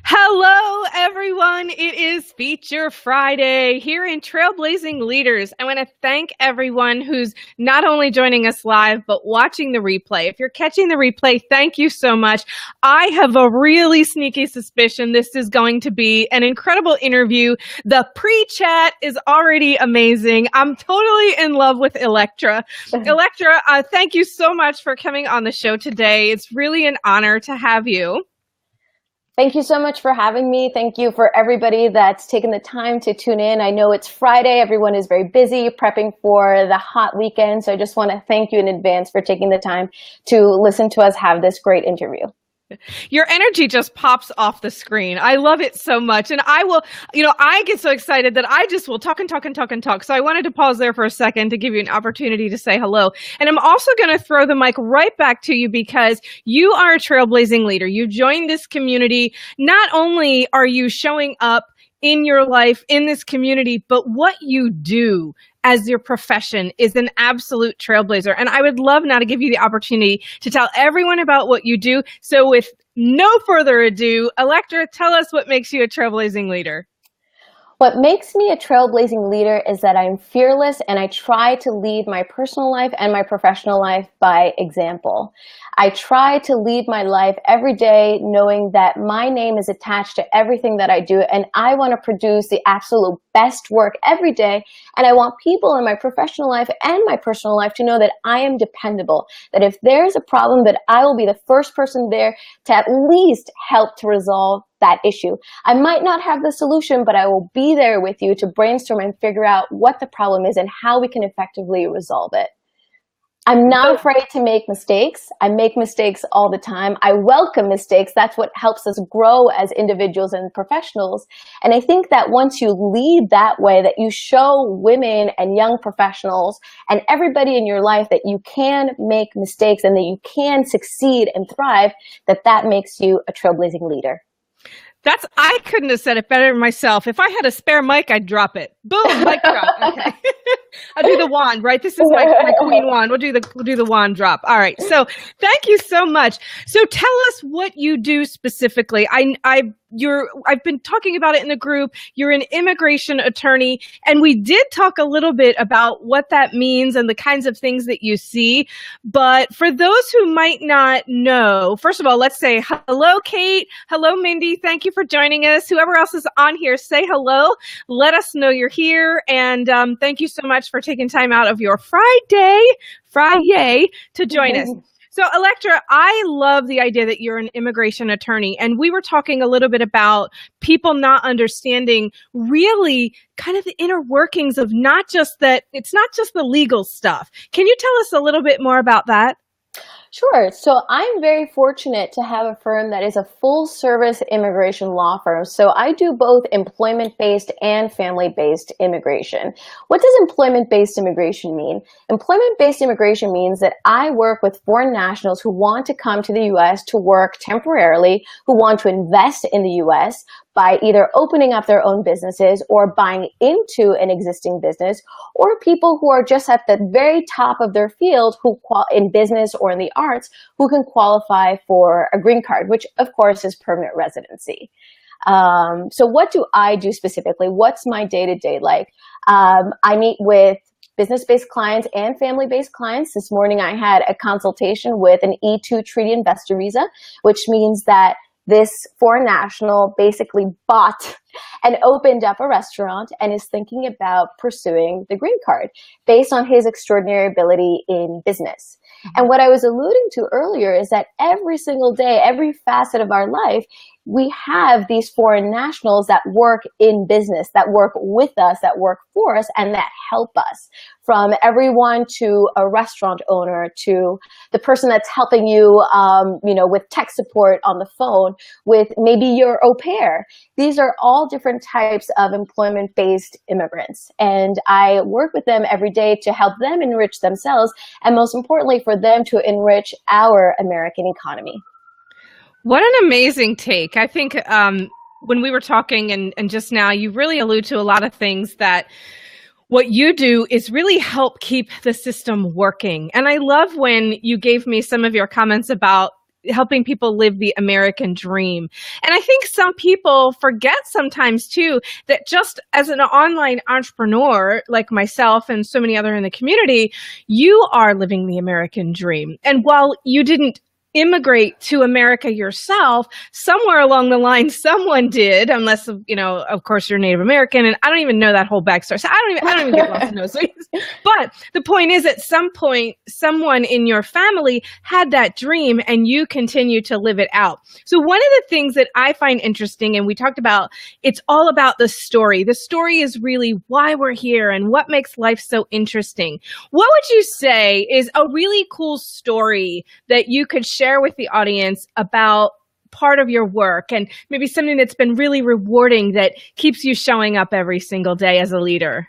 Hello, everyone. It is Feature Friday here in Trailblazing Leaders. I want to thank everyone who's not only joining us live, but watching the replay. If you're catching the replay, thank you so much. I have a really sneaky suspicion this is going to be an incredible interview. The pre-chat is already amazing. I'm totally in love with Elektra. Elektra, thank you so much for coming on the show today. It's really an honor to have you. Thank you so much for having me. Thank you for everybody that's taken the time to tune in. I know it's Friday. Everyone is very busy prepping for the hot weekend. So I just want to thank you in advance for taking the time to listen to us have this great interview. Your energy just pops off the screen. I love it so much. And I will, I get so excited that I just will talk and talk and talk and talk. So I wanted to pause there for a second to give you an opportunity to say hello. And I'm also going to throw the mic right back to you because you are a trailblazing leader. You joined this community. Not only are you showing up in your life, in this community, but what you do as your profession is an absolute trailblazer. And I would love now to give you the opportunity to tell everyone about what you do. So with no further ado, Elektra, tell us what makes you a trailblazing leader. What makes me a trailblazing leader is that I'm fearless and I try to lead my personal life and my professional life by example. I try to lead my life every day knowing that my name is attached to everything that I do and I want to produce the absolute best work every day. And I want people in my professional life and my personal life to know that I am dependable, that if there's a problem that I will be the first person there to at least help to resolve that issue. I might not have the solution, but I will be there with you to brainstorm and figure out what the problem is and how we can effectively resolve it. I'm not afraid to make mistakes. I make mistakes all the time. I welcome mistakes. That's what helps us grow as individuals and professionals. And I think that once you lead that way, that you show women and young professionals and everybody in your life that you can make mistakes and that you can succeed and thrive, that makes you a trailblazing leader. I couldn't have said it better myself. If I had a spare mic, I'd drop it. Boom, mic drop. Okay. I'll do the wand, right? This is my queen wand. We'll do the wand drop. All right. So thank you so much. So tell us what you do specifically. I've been talking about it in the group. You're an immigration attorney, and we did talk a little bit about what that means and the kinds of things that you see. But for those who might not know, first of all, let's say hello, Kate. Hello, Mindy. Thank you for joining us. Whoever else is on here, say hello. Let us know you're here. And thank you so much for taking time out of your Friday to join us. So Elektra, I love the idea that you're an immigration attorney, and we were talking a little bit about people not understanding really kind of the inner workings of it's not just the legal stuff. Can you tell us a little bit more about that? Sure. So I'm very fortunate to have a firm that is a full-service immigration law firm. So I do both employment-based and family-based immigration. What does employment-based immigration mean? Employment-based immigration means that I work with foreign nationals who want to come to the U.S. to work temporarily, who want to invest in the U.S., by either opening up their own businesses or buying into an existing business, or people who are just at the very top of their field in business or in the arts who can qualify for a green card, which of course is permanent residency. So what do I do specifically? What's my day-to-day like? I meet with business-based clients and family-based clients. This morning I had a consultation with an E2 treaty investor visa, which means that this foreign national basically bought and opened up a restaurant and is thinking about pursuing the green card based on his extraordinary ability in business. And what I was alluding to earlier is that every single day, every facet of our life, we have these foreign nationals that work in business, that work with us, that work for us, and that help us. From everyone to a restaurant owner to the person that's helping you, with tech support on the phone, with maybe your au pair. These are all different types of employment-based immigrants. And I work with them every day to help them enrich themselves, and most importantly, for them to enrich our American economy. What an amazing take. I think when we were talking and just now, you really allude to a lot of things that what you do is really help keep the system working. And I love when you gave me some of your comments about helping people live the American dream. And I think some people forget sometimes too that just as an online entrepreneur like myself and so many other in the community, you are living the American dream. And while you didn't immigrate to America yourself, somewhere along the line, someone did, unless, of course you're Native American, and I don't even know that whole backstory. So I don't even get lost in those things. But the point is, at some point, someone in your family had that dream and you continue to live it out. So one of the things that I find interesting, and we talked about, it's all about the story. The story is really why we're here and what makes life so interesting. What would you say is a really cool story that you could share with the audience about part of your work, and maybe something that's been really rewarding that keeps you showing up every single day as a leader?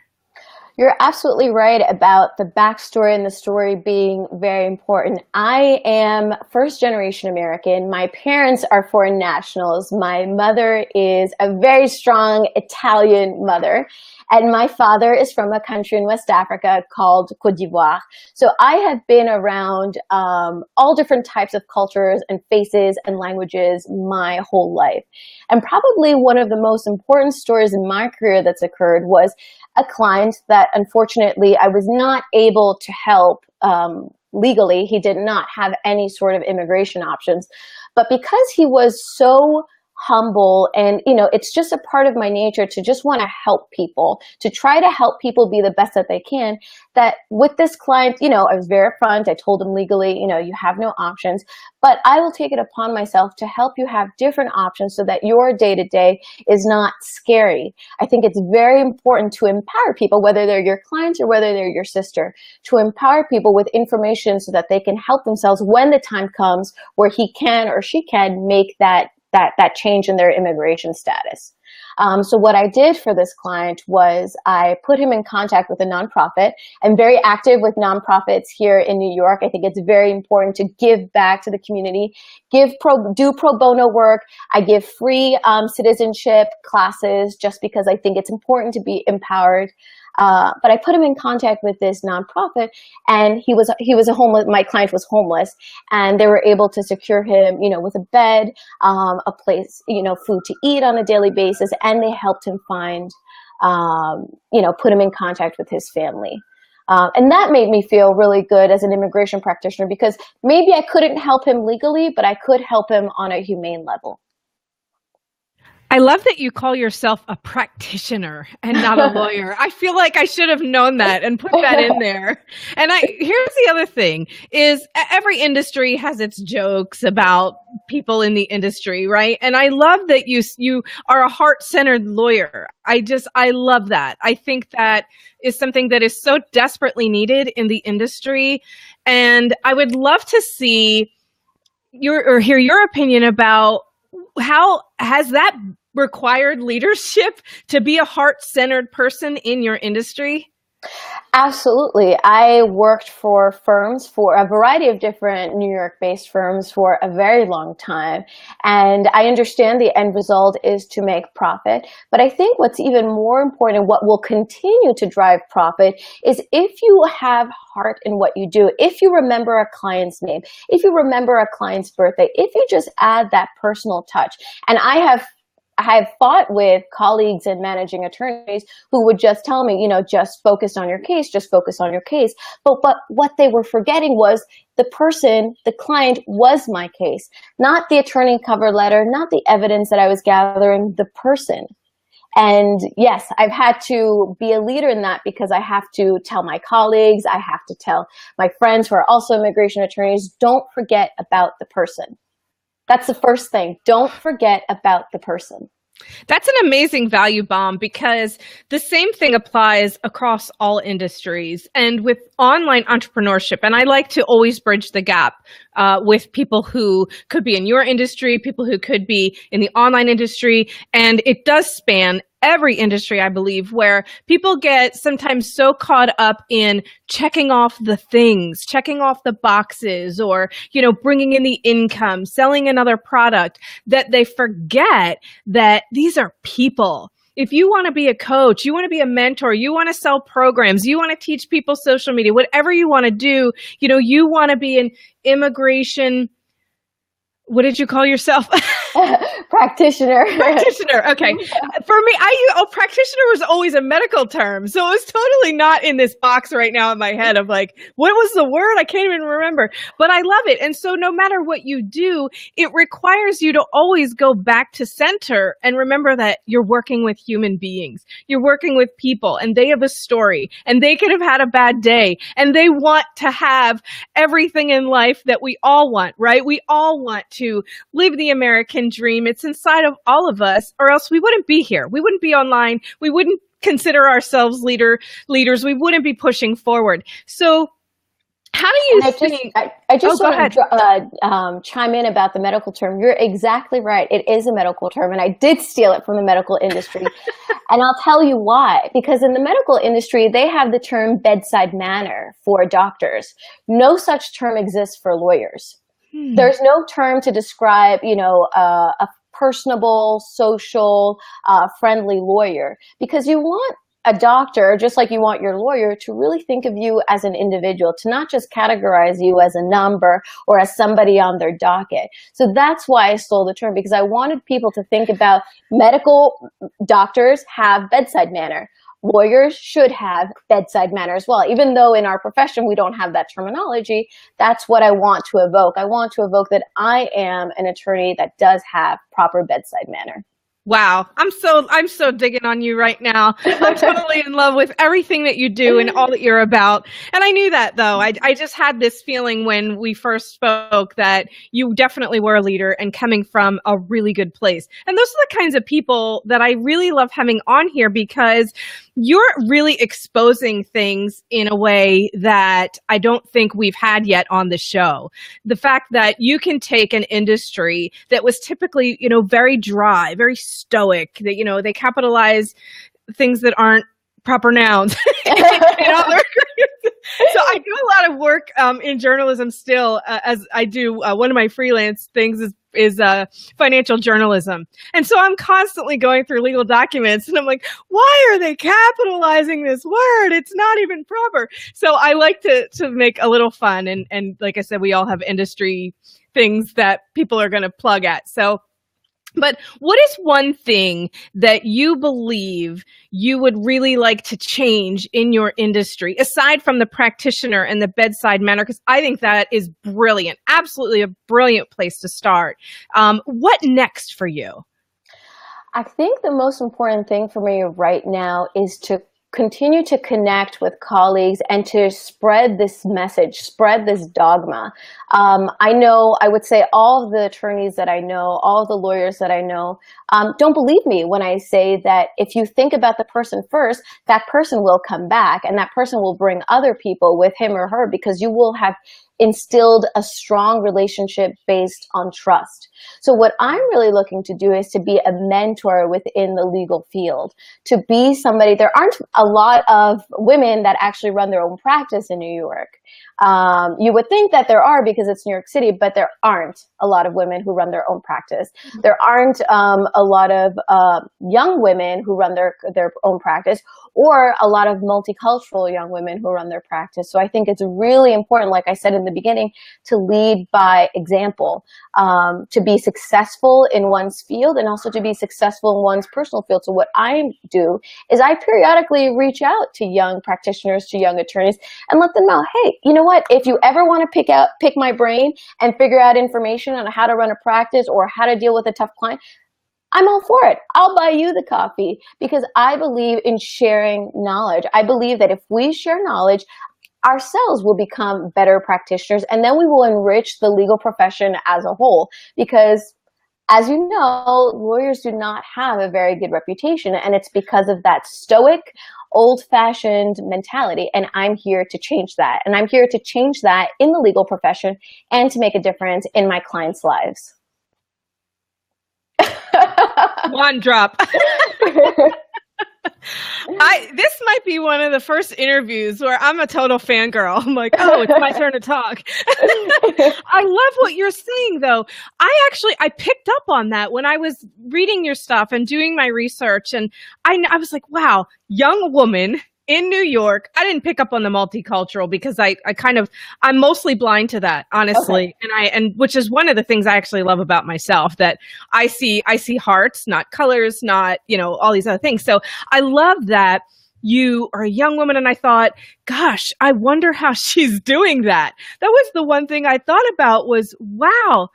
You're absolutely right about the backstory and the story being very important. I am first generation American. My parents are foreign nationals. My mother is a very strong Italian mother. And my father is from a country in West Africa called Côte d'Ivoire. So I have been around all different types of cultures and faces and languages my whole life. And probably one of the most important stories in my career that's occurred was a client that unfortunately I was not able to help legally. He did not have any sort of immigration options. But because he was so humble, and it's just a part of my nature to just want to help people, to try to help people be the best that they can, that with this client, I was very upfront. I told him legally, you have no options, but I will take it upon myself to help you have different options so that your day-to-day is not scary. I think it's very important to empower people, whether they're your clients or whether they're your sister, to empower people with information so that they can help themselves when the time comes where he can or she can make that change in their immigration status. So what I did for this client was I put him in contact with a nonprofit. I'm very active with nonprofits here in New York. I think it's very important to give back to the community, do pro bono work. I give free citizenship classes just because I think it's important to be empowered. But I put him in contact with this nonprofit, and he was my client was homeless, and they were able to secure him, with a bed, a place, food to eat on a daily basis, and they helped him find, put him in contact with his family. And that made me feel really good as an immigration practitioner, because maybe I couldn't help him legally, but I could help him on a humane level. I love that you call yourself a practitioner and not a lawyer. I feel like I should have known that and put that in there. And here's the other thing is every industry has its jokes about people in the industry, right? And I love that you are a heart-centered lawyer. I love that. I think that is something that is so desperately needed in the industry. And I would love to see hear your opinion about how has that required leadership to be a heart-centered person in your industry? Absolutely. I worked for firms, for a variety of different New York-based firms for a very long time. And I understand the end result is to make profit. But I think what's even more important, what will continue to drive profit, is if you have heart in what you do, if you remember a client's name, if you remember a client's birthday, if you just add that personal touch. And I have fought with colleagues and managing attorneys who would just tell me, just focus on your case, just focus on your case. But what they were forgetting was the person, the client was my case, not the attorney cover letter, not the evidence that I was gathering, the person. And yes, I've had to be a leader in that because I have to tell my colleagues, I have to tell my friends who are also immigration attorneys, don't forget about the person. That's the first thing. Don't forget about the person. That's an amazing value bomb, because the same thing applies across all industries and with online entrepreneurship. And I like to always bridge the gap with people who could be in your industry, people who could be in the online industry. And it does span every industry, I believe, where people get sometimes so caught up in checking off the things, checking off the boxes, or, bringing in the income, selling another product, that they forget that these are people. If you want to be a coach, you want to be a mentor, you want to sell programs, you want to teach people social media, whatever you want to do, you want to be an immigration What did you call yourself? Practitioner. Practitioner. Okay. For me, practitioner was always a medical term. So it was totally not in this box right now in my head of like, what was the word? I can't even remember, but I love it. And so no matter what you do, it requires you to always go back to center and remember that you're working with human beings. You're working with people and they have a story and they could have had a bad day and they want to have everything in life that we all want, right? We all want to live the American dream. It's inside of all of us, or else we wouldn't be here. We wouldn't be online. We wouldn't consider ourselves leaders. We wouldn't be pushing forward. So how do you think? I just want to chime in about the medical term. You're exactly right. It is a medical term, and I did steal it from the medical industry. And I'll tell you why. Because in the medical industry, they have the term bedside manner for doctors. No such term exists for lawyers. There's no term to describe, a personable, social, friendly lawyer, because you want a doctor, just like you want your lawyer, to really think of you as an individual, to not just categorize you as a number or as somebody on their docket. So that's why I stole the term, because I wanted people to think about medical doctors have bedside manner. Lawyers should have bedside manner as well. Even though in our profession we don't have that terminology, that's what I want to evoke. I want to evoke that I am an attorney that does have proper bedside manner. Wow. I'm so digging on you right now. I'm totally in love with everything that you do and all that you're about. And I knew that though. I just had this feeling when we first spoke that you definitely were a leader and coming from a really good place. And those are the kinds of people that I really love having on here, because you're really exposing things in a way that I don't think we've had yet on the show. The fact that you can take an industry that was typically, very dry, very stoic, that, they capitalize things that aren't proper nouns. So I do a lot of work in journalism still, as I do. One of my freelance things is financial journalism. And so I'm constantly going through legal documents and I'm like, why are they capitalizing this word? It's not even proper. So I like to make a little fun. And like I said, we all have industry things that people are going to plug at. So, but what is one thing that you believe you would really like to change in your industry, aside from the practitioner and the bedside manner? Because I think that is brilliant, absolutely a brilliant place to start. What next for you? I think the most important thing for me right now is to continue to connect with colleagues and to spread this message, spread this dogma. I would say all of the attorneys that I know, all of the lawyers that I know, don't believe me when I say that if you think about the person first, that person will come back and that person will bring other people with him or her, because you will have instilled a strong relationship based on trust. So what I'm really looking to do is to be a mentor within the legal field, to be somebody. There aren't a lot of women that actually run their own practice in New York. You would think that there are because it's New York City, but there aren't a lot of women who run their own practice. There aren't a lot of young women who run their own practice, or a lot of multicultural young women who run their practice. So I think it's really important, like I said in the beginning, to lead by example, to be successful in one's field and also to be successful in one's personal field. So what I do is I periodically reach out to young practitioners, to young attorneys, and let them know, hey, you know what? If you ever want to pick my brain and figure out information on how to run a practice or how to deal with a tough client, I'm all for it. I'll buy you the coffee, because I believe in sharing knowledge. I believe that if we share knowledge, ourselves will become better practitioners, and then we will enrich the legal profession as a whole. Because, as you know, lawyers do not have a very good reputation, and it's because of that stoic, old-fashioned mentality, and I'm here to change that. And I'm here to change that in the legal profession and to make a difference in my clients' lives. One drop. This might be one of the first interviews where I'm a total fangirl. I'm like, oh, it's my turn to talk. I love what you're saying, though. I picked up on that when I was reading your stuff and doing my research. And I was like, wow, young woman in New York. I didn't pick up on the multicultural because I'm mostly blind to that, honestly. Okay. And which is one of the things I actually love about myself, that I see hearts, not colors, not, all these other things. So I love that you are a young woman. And I thought, gosh, I wonder how she's doing that. That was the one thing I thought about was, wow.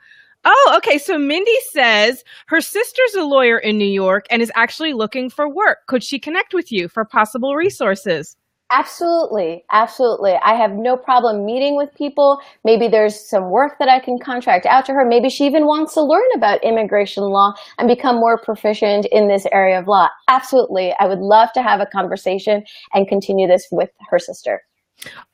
Oh, okay. So Mindy says her sister's a lawyer in New York and is actually looking for work. Could she connect with you for possible resources? Absolutely. Absolutely. I have no problem meeting with people. Maybe there's some work that I can contract out to her. Maybe she even wants to learn about immigration law and become more proficient in this area of law. Absolutely. I would love to have a conversation and continue this with her sister.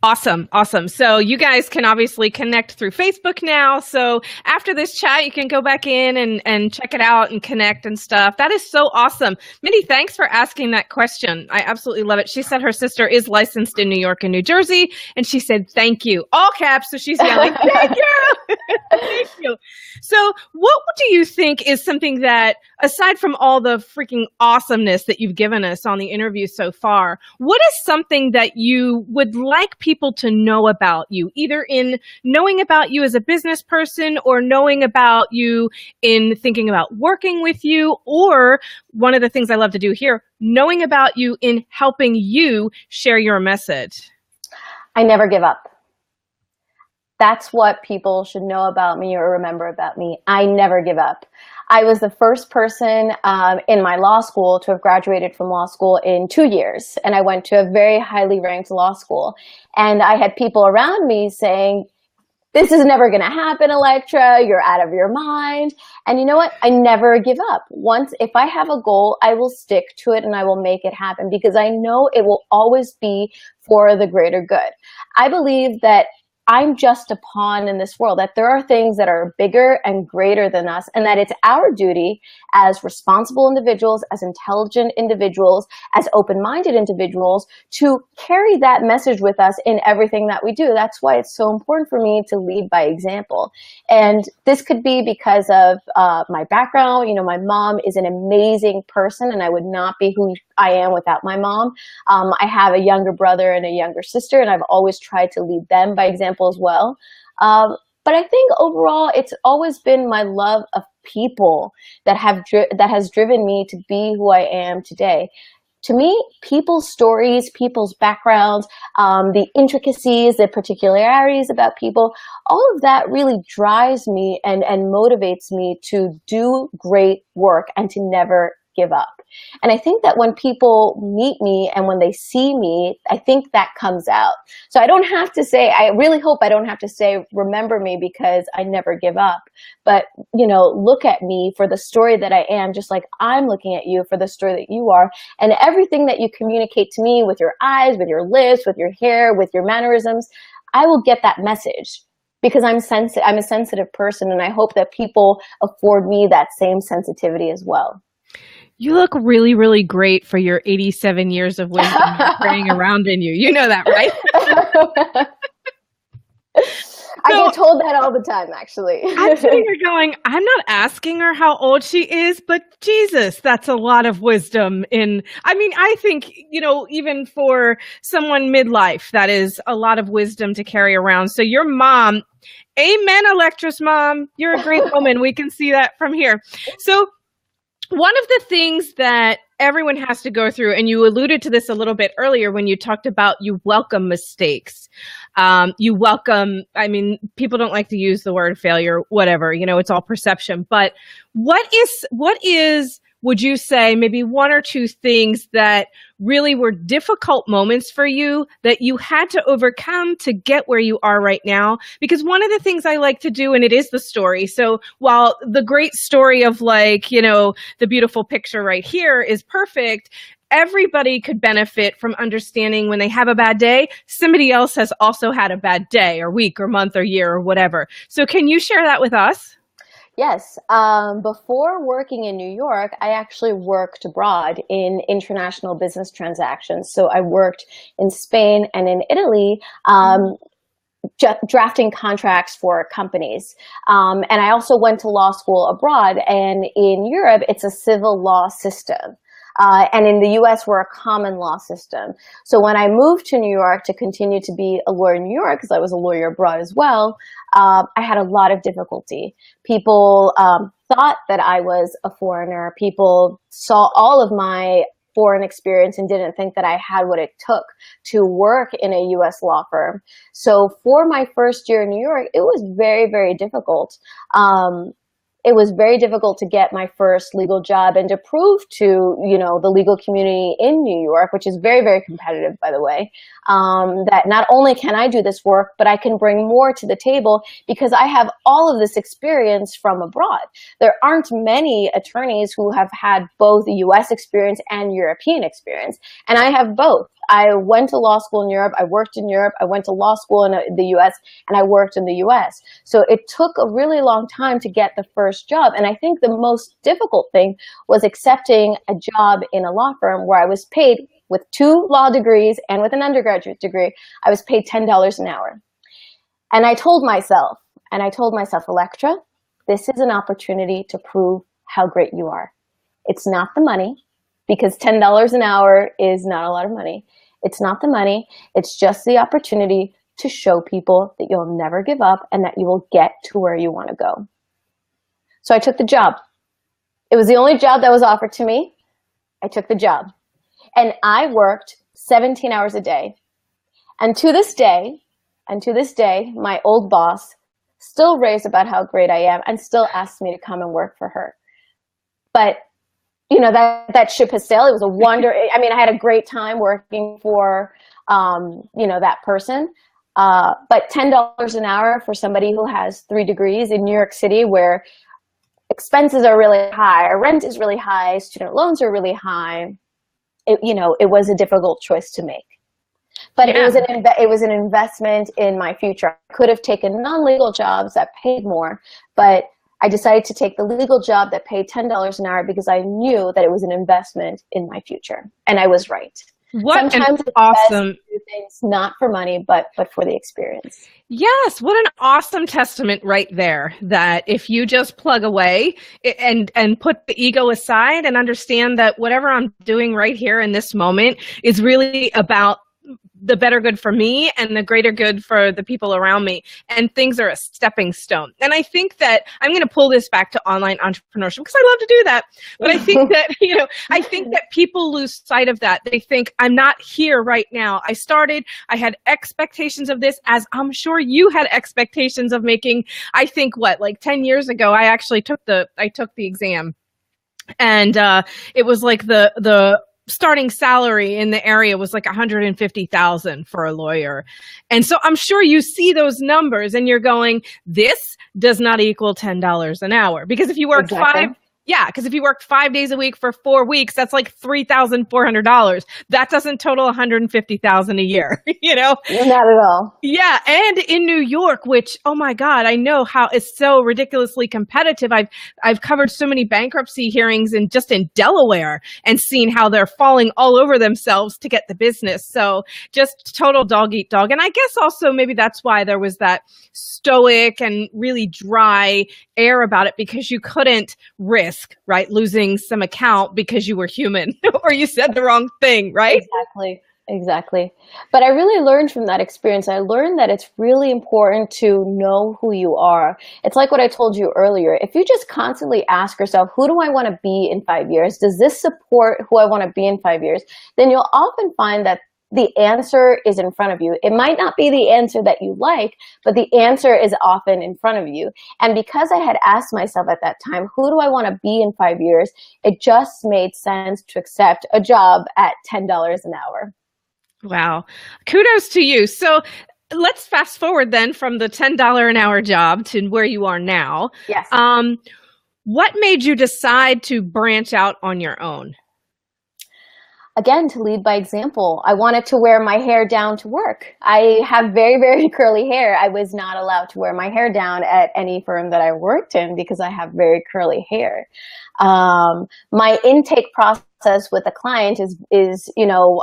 Awesome. So you guys can obviously connect through Facebook now. So after this chat, you can go back in and check it out and connect and stuff. That is so awesome. Mindy, thanks for asking that question. I absolutely love it. She said her sister is licensed in New York and New Jersey, and she said, thank you. All caps. So she's yelling, thank you. Thank you. So what do you think is something that, aside from all the freaking awesomeness that you've given us on the interview so far, what is something that you would like people to know about you, either in knowing about you as a business person or knowing about you in thinking about working with you, or one of the things I love to do here, knowing about you in helping you share your message? I never give up. That's what people should know about me or remember about me. I never give up. I was the first person in my law school to have graduated from law school in 2 years. And I went to a very highly ranked law school. And I had people around me saying, this is never going to happen, Elektra. You're out of your mind. And you know what? I never give up. If I have a goal, I will stick to it and I will make it happen because I know it will always be for the greater good. I believe that I'm just a pawn in this world, that there are things that are bigger and greater than us, and that it's our duty as responsible individuals, as intelligent individuals, as open-minded individuals to carry that message with us in everything that we do. That's why it's so important for me to lead by example. And this could be because of my background. You know, my mom is an amazing person, and I would not be who I am without my mom. I have a younger brother and a younger sister, and I've always tried to lead them by example as well. But I think overall, it's always been my love of people that has driven me to be who I am today. To me, people's stories, people's backgrounds, the intricacies, the particularities about people, all of that really drives me and motivates me to do great work and to never give up. And I think that when people meet me and when they see me, I think that comes out. So I don't have to say, I really hope I don't have to say, remember me because I never give up. But, you know, look at me for the story that I am, just like I'm looking at you for the story that you are. And everything that you communicate to me with your eyes, with your lips, with your hair, with your mannerisms, I will get that message. Because I'm a sensitive person, and I hope that people afford me that same sensitivity as well. You look really, really great for your 87 years of wisdom carrying around in you. You know that, right? I get told that all the time, actually. I'm sitting here going, I'm not asking her how old she is, but Jesus, that's a lot of wisdom I think, you know, even for someone midlife, that is a lot of wisdom to carry around. So your mom, amen, Elektra's mom, you're a great woman. We can see that from here. So one of the things that everyone has to go through, and you alluded to this a little bit earlier when you talked about you welcome mistakes. You welcome, people don't like to use the word failure, whatever, you know, it's all perception. But what is, would you say, maybe one or two things that really were difficult moments for you that you had to overcome to get where you are right now? Because one of the things I like to do, and it is the story. So while the great story of, like, you know, the beautiful picture right here is perfect, everybody could benefit from understanding when they have a bad day, somebody else has also had a bad day or week or month or year or whatever. So can you share that with us? Yes. Before working in New York, I actually worked abroad in international business transactions. So I worked in Spain and in Italy, drafting contracts for companies. And I also went to law school abroad. And in Europe, it's a civil law system. And in the US, we're a common law system. So when I moved to New York to continue to be a lawyer in New York, because I was a lawyer abroad as well, I had a lot of difficulty. People thought that I was a foreigner. People saw all of my foreign experience and didn't think that I had what it took to work in a US law firm. So for my first year in New York, it was very, very difficult. It was very difficult to get my first legal job and to prove to, the legal community in New York, which is very, very competitive, by the way, that not only can I do this work, but I can bring more to the table because I have all of this experience from abroad. There aren't many attorneys who have had both US experience and European experience, and I have both. I went to law school in Europe, I worked in Europe, I went to law school in the US, and I worked in the US. So it took a really long time to get the first job. And I think the most difficult thing was accepting a job in a law firm where I was paid with 2 law degrees and with an undergraduate degree, I was paid $10 an hour. And I told myself, Elektra, this is an opportunity to prove how great you are. It's not the money, because $10 an hour is not a lot of money. It's not the money. It's just the opportunity to show people that you'll never give up and that you will get to where you want to go. So I took the job. It was the only job that was offered to me. I took the job. And I worked 17 hours a day. And to this day, my old boss still raves about how great I am and still asks me to come and work for her. But that ship has sailed. It was a wonder. I mean, I had a great time working for, that person. But $10 an hour for somebody who has 3 degrees in New York City, where expenses are really high, our rent is really high, student loans are really high. It was a difficult choice to make. But yeah. It was an investment in my future. I could have taken non-legal jobs that paid more, but I decided to take the legal job that paid $10 an hour because I knew that it was an investment in my future. And I was right. Sometimes it's awesome. Best to do things not for money, but for the experience. Yes, what an awesome testament right there, that if you just plug away and put the ego aside and understand that whatever I'm doing right here in this moment is really about the better good for me and the greater good for the people around me, and things are a stepping stone. And I think that I'm going to pull this back to online entrepreneurship because I love to do that. But I think that, I think that people lose sight of that. They think I'm not here right now. I had expectations of this, as I'm sure you had expectations of making. I think 10 years ago, I actually took the exam, and it was like the starting salary in the area was like $150,000 for a lawyer. And so I'm sure you see those numbers and you're going, this does not equal $10 an hour. Because if you worked because if you worked 5 days a week for 4 weeks, that's like $3,400. That doesn't total $150,000 a year, Not at all. Yeah. And in New York, which, oh my God, I know how it's so ridiculously competitive. I've covered so many bankruptcy hearings just in Delaware and seen how they're falling all over themselves to get the business. So just total dog eat dog. And I guess also maybe that's why there was that stoic and really dry air about it, because you couldn't risk, right, losing some account because you were human or you said the wrong thing, right? Exactly. But I really learned from that experience. I learned that it's really important to know who you are. It's like what I told you earlier. If you just constantly ask yourself, who do I want to be in 5 years? Does this support who I want to be in 5 years? Then you'll often find that the answer is in front of you. It might not be the answer that you like, but the answer is often in front of you. And because I had asked myself at that time, who do I want to be in 5 years? It just made sense to accept a job at $10 an hour. Wow. Kudos to you. So let's fast forward then from the $10 an hour job to where you are now. Yes. What made you decide to branch out on your own? Again, to lead by example. I wanted to wear my hair down to work. I have very, very curly hair. I was not allowed to wear my hair down at any firm that I worked in because I have very curly hair. My intake process with a client is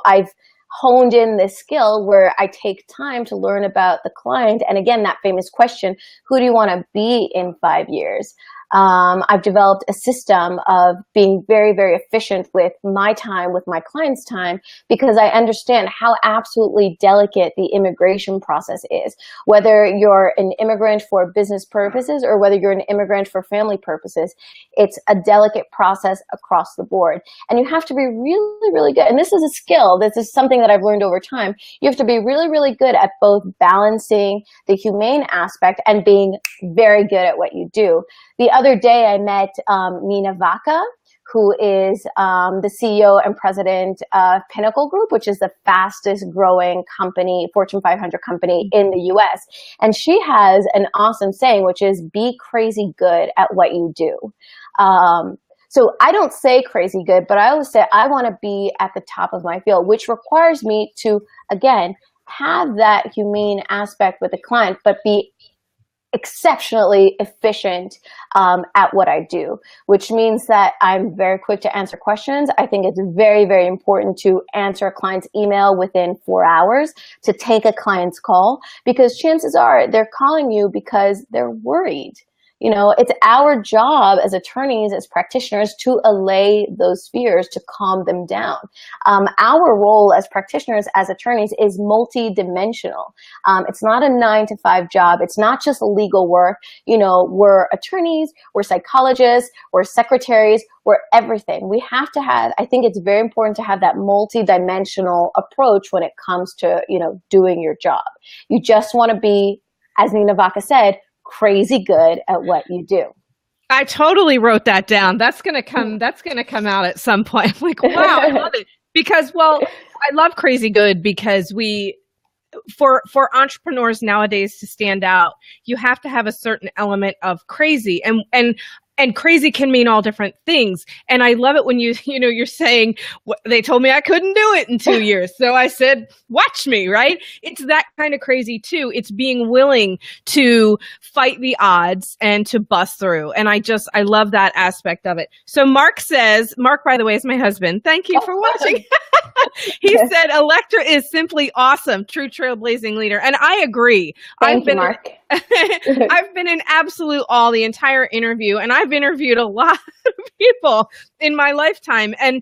I've honed in this skill where I take time to learn about the client. And again, that famous question, who do you want to be in 5 years? I've developed a system of being very, very efficient with my time, with my clients' time, because I understand how absolutely delicate the immigration process is. Whether you're an immigrant for business purposes or whether you're an immigrant for family purposes, it's a delicate process across the board. And you have to be really, really good. And this is a skill. This is something that I've learned over time. You have to be really, really good at both balancing the humane aspect and being very good at what you do. The other day I met Nina Vaca, who is the CEO and president of Pinnacle Group, which is the fastest growing company, Fortune 500 company in the US. And she has an awesome saying, which is be crazy good at what you do. So I don't say crazy good, but I always say I want to be at the top of my field, which requires me to, again, have that humane aspect with the client, but be exceptionally efficient at what I do, which means that I'm very quick to answer questions. I think it's very, very important to answer a client's email within 4 hours, to take a client's call, because chances are they're calling you because they're worried. You know, it's our job as attorneys, as practitioners, to allay those fears, to calm them down. Our role as practitioners, as attorneys, is multi-dimensional. It's not a 9-to-5 job. It's not just legal work. You know, we're attorneys, we're psychologists, we're secretaries, we're everything. We have to have, I think it's very important to have that multi-dimensional approach when it comes to, you know, doing your job. You just want to be, as Nina Vaca said, crazy good at what you do. I totally wrote that down. That's going to come out at some point. I'm like, wow, I love it. Because, well, I love crazy good because for entrepreneurs nowadays to stand out, you have to have a certain element of crazy, and crazy can mean all different things. And I love it when you're saying, they told me I couldn't do it in 2 years. So I said, watch me, right? It's that kind of crazy too. It's being willing to fight the odds and to bust through. And I love that aspect of it. So Mark, by the way, is my husband. Thank you for watching. He said, Elektra is simply awesome. True trailblazing leader. And I agree. Thank you, Mark. I've been in absolute awe the entire interview, and I've interviewed a lot of people in my lifetime. And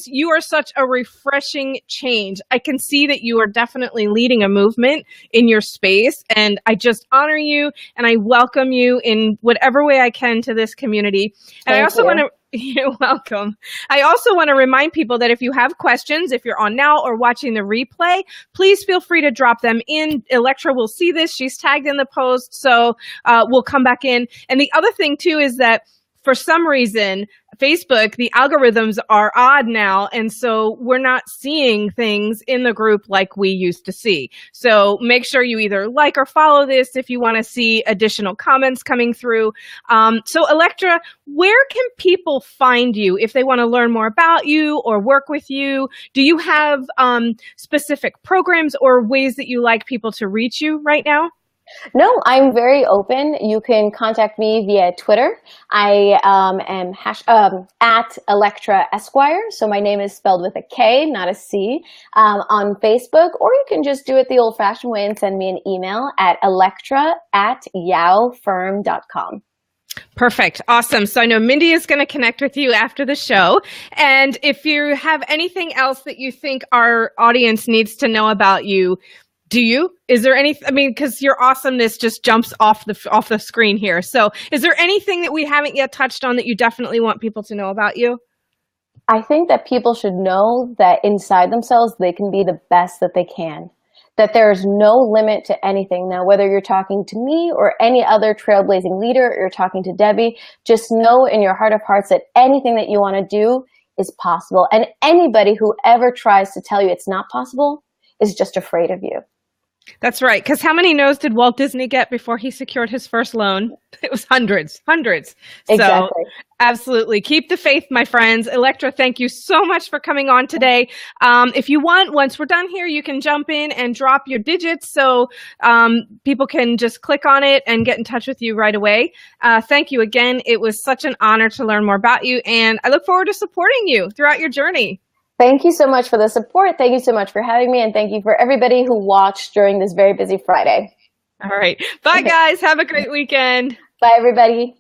you are such a refreshing change. I can see that you are definitely leading a movement in your space. And I just honor you and I welcome you in whatever way I can to this community. And I also want to, you're welcome. I also want to remind people that if you have questions, if you're on now or watching the replay, please feel free to drop them in. Elektra will see this. She's tagged in the post, so we'll come back in. And the other thing too is that for some reason, Facebook, the algorithms are odd now, and so we're not seeing things in the group like we used to see. So make sure you either like or follow this if you want to see additional comments coming through. So Elektra, where can people find you if they want to learn more about you or work with you? Do you have specific programs or ways that you like people to reach you right now? No, I'm very open. You can contact me via Twitter. I am at Elektra Esquire. So my name is spelled with a K, not a C, on Facebook. Or you can just do it the old-fashioned way and send me an email at elektra@yowfirm.com. Perfect. Awesome. So I know Mindy is going to connect with you after the show. And if you have anything else that you think our audience needs to know about you, is there any, because your awesomeness just jumps off the screen here. So is there anything that we haven't yet touched on that you definitely want people to know about you? I think that people should know that inside themselves, they can be the best that they can, that there's no limit to anything. Now, whether you're talking to me or any other trailblazing leader, or you're talking to Debbie, just know in your heart of hearts that anything that you want to do is possible. And anybody who ever tries to tell you it's not possible is just afraid of you. That's right. Because how many no's did Walt Disney get before he secured his first loan? It was hundreds. Exactly. So absolutely. Keep the faith, my friends. Elektra, thank you so much for coming on today. If you want, once we're done here, you can jump in and drop your digits so people can just click on it and get in touch with you right away. Thank you again. It was such an honor to learn more about you, and I look forward to supporting you throughout your journey. Thank you so much for the support. Thank you so much for having me. And thank you for everybody who watched during this very busy Friday. All right. Bye, guys. Have a great weekend. Bye, everybody.